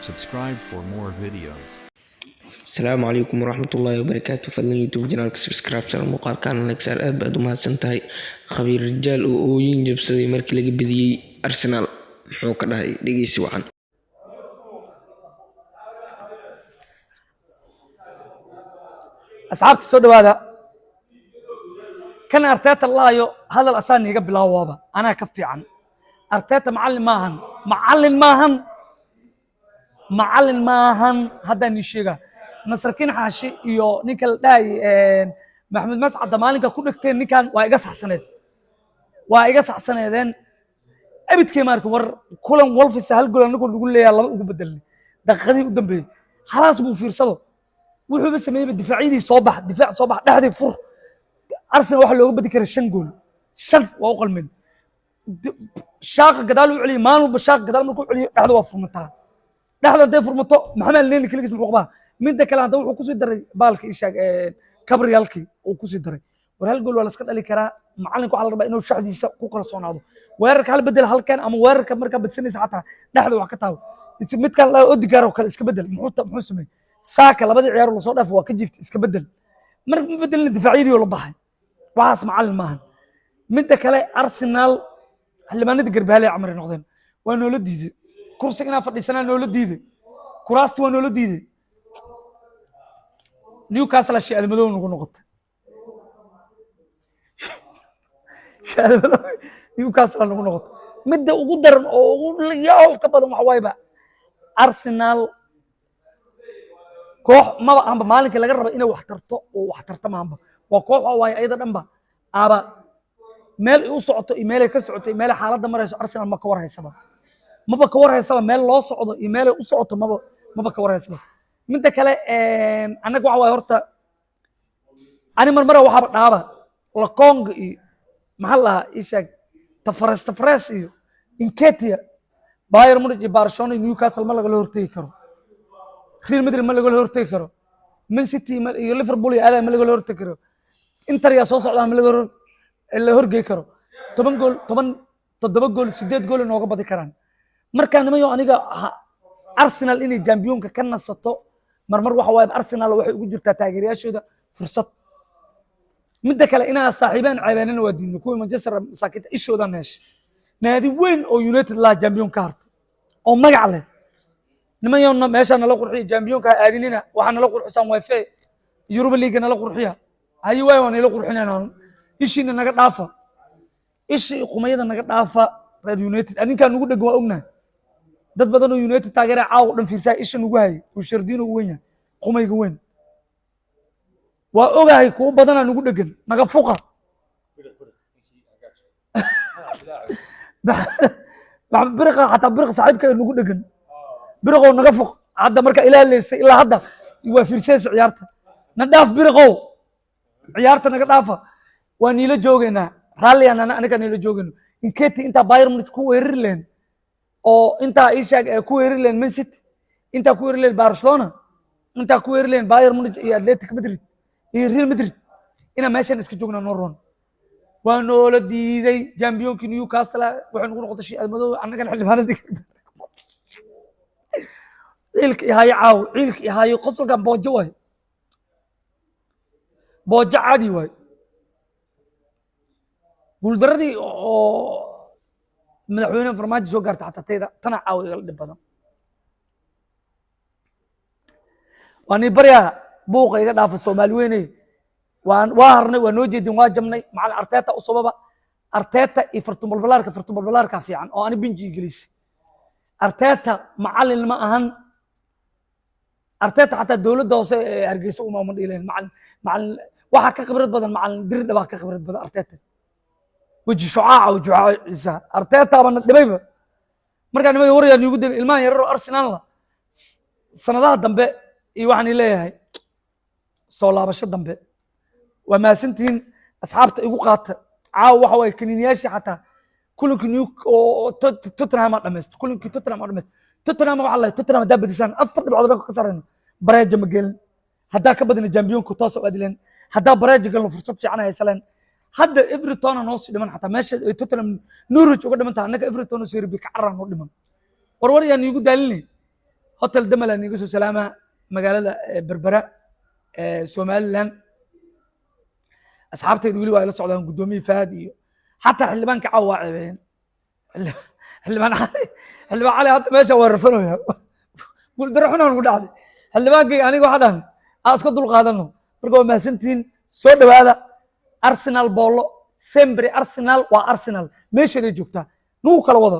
subscribe for more videos. السلام عليكم ورحمة الله وبركاته. فضلا يوتيوب جنالك سبسكرايب سر المقال كان لك سر aad baad u mahadsantahay. khabiir rijaal oo ooyin jabsaday markii laga badiyay Arsenal muxuu ka dhahay dhageysi wacan. asxaabta soo dhawaada kan Arteta laayo hadal asaan iga bilaawaba anaa ka fiican. Arteta macallin maahan haddaan ii sheega Nasarkiin Xaashi iyo ninka la dhahay Maxamed Mascad maalinka ku dhigteen ninkan waa iga saxsaneedeen abidkii markii war kulan Wolves hal gool anagu lagu leeyahay laba ugu bedelnay daqiiqadii u dambeeyay xalaas buu fiirsado wuxuu ba sameeyay difaacidii soo bax dhexdii fur Arsenal waxa looga badi karaa 5 gool 5 waa u qalmeen shaaqa gadaal u celiyo maalmo shaaqa gadaal markuu celiyo dhexda waa furmataa dhexda day furmato maxamed leeni kaligiis muxuu qabaa midda kale hadda wuxuu ku sii daray baalka ishaag kabriyalkii uu ku sii daray war hal gool waa la iska dhali karaa macallinku waxa la rabaa inuu shaxdiisa ku kala soonaado weerarka hal bedel halkan ama weerarka marka badsanaysa xataa dhexda wax ka taabo mid kale la Odegaard oo kale iska bedel muxuu sameeyay saaka labadii ciyaar la soo dhaaf waa ka jiftay iska bedel mar bedelna difaaciyadii oo la baxay waxaas macallin maahan midda kale Arsenal xildhibaanada garbaale camar noqdeen waa noola diiday kursiga inaa fadhiisanaa noola diiday kuraasti waa noola diiday Newcastle shii admadow nagu noqotay Newcastle nagu noqotay midda ugu daran oo ugu yaab ka badan waxa wayba Arsenal koox maba amba maalinka laga rabo inay wax tarto oo wax tarta maamba waa koox way ayada dhanba aba meel u socoto email ka socoto email xaaladda marayso Arsenal ma ka warhaysaba meel loo socdo email u socoto maba ka warhaysaba midda kale anaga waxa way horta ani marmara waxa dhaaba la Kong iyo maxaa la ishaag tafaras iyo Inketia Bayern Munich iyo Barcelona iyo Newcastle ma laga hortagi karo Real Madrid ma laga hortagi karo Man City iyo Liverpool iyo Atlanta ma laga hortagi karo Inter ya soo socdaan ma laga horgeey karo 7 gool 8 gool nooga badi karaan marka nimayo aniga Arsenal inay championka ka nasato marmar waxa way Arsenal waxay ugu jirtaa taageerayaashooda fursad midda kale inaa saaxiibaan ceebaanina waa diidno kuwa Manchester saakita ishooda meesh naadi weyn oo United la champion ka hartay oo magac leh nimayo meesha nala qurxiyo championka aadinina waxa nala qurxisan UEFA Europa League nala qurxiya hayi way waan nala qurxinayna ishina naga dhaafa ishi qumayada naga dhaafa Red United adinka nugu dhag waa ognahay dad badan oo United taageera caaw dhan fiirsaa isha nugu hayay oo shardiino weyn yahay qumayga weyn waa ogahay kuwa badan nugu dhagan naga fuqa biriqa xataa biriqa saaxiibka nugu dhagan biriqow naga fuq hadda marka ilaaleysa ilaa hadda waa fiirsaysa ciyaarta na dhaaf biriqow ciyaarta naga dhaafa waa niila joogeynaa raalliyan anaga niila joogeyno Inketi inta Bayern Munich ku weerari leen oo inta ishaag ku weerari leen Man City inta ku weerari leen Barcelona inta ku weerari leen Bayern Munich iyo Atletico Madrid iyo Real Madrid ina meeshan iska joognaa Norron waa noola diiday championka Newcastle waxay ugu noqotay shii admadow anaga xildhibaanada ciilka yahay qosolka boojo way boojo caadi way guuldaradii oo madaxweyne farmaajo soo gaartay xataa tana caaw iga dhib badan waan baryaa buuqa iga dhaafa Soomaali weynay waa harnay waa noo jeedin waa jamnay macal Arteta u sababa Arteta iyo fartum balbalaarka fiican oo ani binji Ingiriis Arteta macallin ma ahan Arteta xataa dawladda hoose ee Hargeysa uma dhiileen macallin waxa ka khibrad badan macallin dir dhaba ka khibrad badan Arteta وجه شعاع عيسى أرتيتا من دبيبه مركان ما يوري أن يقول المان يرو أرسنال سنة دمبه يوحني ليه هاي صولا بش دمبه وما سنتين أصحاب يقوقات عاو وحوي كنينياشي حتى كل كنيوك تتنام أرمست كل كي تتنام أرمست تتنام على الله تتنام دب ديسان أفضل بعض الناس كسرنا براج مجل هدا كبدن الجامبيون كتاس وأدلين هدا براج قالوا فرصة في عنها يسلن hadda Everton noo sii dhiman xataa meesha Tottenham Norwich uga dhiman tahay anaga Everton soo ribi ka carran oo dhiman warwar yaan igu daalinay hotel damala niga soo salaama magaalada berbera somaliland asxaabtaydu weli waa ila socdaan guddoomiye faad iyo xataa xildhibaanka caawa waa ceebeen xildhibaan cali hadda meesha waa rafanaya guuldaro xunaan ku dhacday xildhibaankayga aniga waxaa dhahan aan iska dul qaadano marka waa mahadsantihiin soo dhawaada arsenal boolo sempre arsenal waa arsenal meesheeday joogtaa nugu kala wado